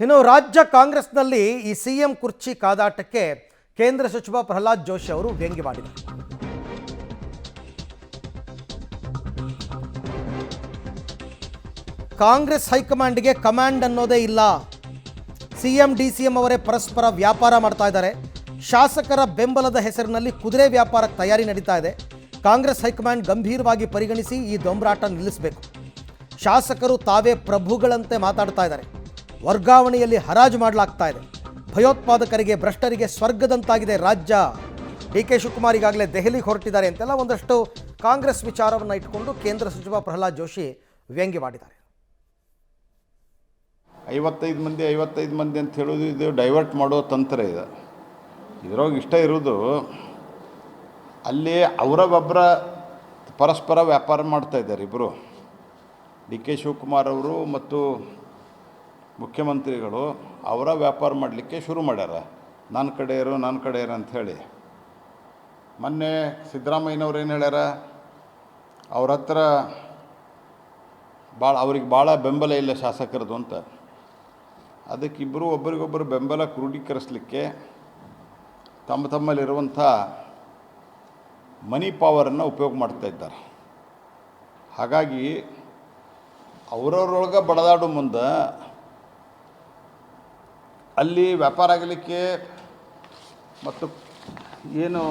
ಇನ್ನು ರಾಜ್ಯ ಕಾಂಗ್ರೆಸ್ನಲ್ಲಿ ಈ ಸಿಎಂ ಕುರ್ಚಿ ಕಾದಾಟಕ್ಕೆ ಕೇಂದ್ರ ಸಚಿವ ಪ್ರಹ್ಲಾದ್ ಜೋಶಿ ಅವರು ವ್ಯಂಗ್ಯವಾಡಿದರು. ಕಾಂಗ್ರೆಸ್ ಹೈಕಮಾಂಡ್ಗೆ ಕಮಾಂಡ್ ಅನ್ನೋದೇ ಇಲ್ಲ. ಸಿಎಂ ಡಿಸಿಎಂ ಅವರೇ ಪರಸ್ಪರ ವ್ಯಾಪಾರ ಮಾಡ್ತಾ ಇದ್ದಾರೆ. ಶಾಸಕರ ಬೆಂಬಲದ ಹೆಸರಿನಲ್ಲಿ ಕುದುರೆ ವ್ಯಾಪಾರಕ್ಕೆ ತಯಾರಿ ನಡೀತಾ ಇದೆ. ಕಾಂಗ್ರೆಸ್ ಹೈಕಮಾಂಡ್ ಗಂಭೀರವಾಗಿ ಪರಿಗಣಿಸಿ ಈ ದೊಂಬರಾಟ ನಿಲ್ಲಿಸಬೇಕು. ಶಾಸಕರು ತಾವೇ ಪ್ರಭುಗಳಂತೆ ಮಾತಾಡ್ತಾ ಇದ್ದಾರೆ. ವರ್ಗಾವಣೆಯಲ್ಲಿ ಹರಾಜು ಮಾಡಲಾಗ್ತಾ ಇದೆ. ಭಯೋತ್ಪಾದಕರಿಗೆ ಭ್ರಷ್ಟರಿಗೆ ಸ್ವರ್ಗದಂತಾಗಿದೆ ರಾಜ್ಯ. ಡಿ.ಕೆ. ಶಿವಕುಮಾರ್ ಈಗಾಗಲೇ ದೆಹಲಿಗೆ ಹೊರಟಿದ್ದಾರೆ ಅಂತೆಲ್ಲ ಒಂದಷ್ಟು ಕಾಂಗ್ರೆಸ್ ವಿಚಾರವನ್ನು ಇಟ್ಕೊಂಡು ಕೇಂದ್ರ ಸಚಿವ ಪ್ರಹ್ಲಾದ್ ಜೋಶಿ ವ್ಯಂಗ್ಯವಾಡಿದ್ದಾರೆ. 55 ಮಂದಿ ಅಂತ ಹೇಳೋದು ಇದು ಡೈವರ್ಟ್ ಮಾಡೋ ತಂತ್ರ ಇದೆ. ಇದ್ರೊಳಗೆ ಇಷ್ಟ ಇರೋದು ಅಲ್ಲಿ ಅವರೊಬ್ಬರ ಪರಸ್ಪರ ವ್ಯಾಪಾರ ಮಾಡ್ತಾ ಇದ್ದಾರೆ ಇಬ್ಬರು. ಡಿ.ಕೆ. ಶಿವಕುಮಾರ್ ಅವರು ಮತ್ತು ಮುಖ್ಯಮಂತ್ರಿಗಳು ಅವರ ವ್ಯಾಪಾರ ಮಾಡಲಿಕ್ಕೆ ಶುರು ಮಾಡ್ಯಾರ. ನನ್ನ ಕಡೆ ಇರು ಅಂಥೇಳಿ. ಮೊನ್ನೆ ಸಿದ್ದರಾಮಯ್ಯನವ್ರು ಏನು ಹೇಳ್ಯಾರ, ಅವ್ರ ಹತ್ರ ಅವ್ರಿಗೆ ಭಾಳ ಬೆಂಬಲ ಇಲ್ಲ ಶಾಸಕರದು ಅಂತ. ಅದಕ್ಕಿಬ್ಬರು ಒಬ್ಬರಿಗೊಬ್ಬರು ಬೆಂಬಲ ಕ್ರೋಢೀಕರಿಸಲಿಕ್ಕೆ ತಮ್ಮಲ್ಲಿರುವಂಥ ಮನಿ ಪವರನ್ನು ಉಪಯೋಗ ಮಾಡ್ತಾ ಇದ್ದಾರೆ. ಹಾಗಾಗಿ ಅವರವ್ರೊಳಗೆ ಬಡದಾಡೋ ಮುಂದೆ ಅಲ್ಲಿ ವ್ಯಾಪಾರ ಆಗಲಿಕ್ಕೆ ಮತ್ತು ಏನು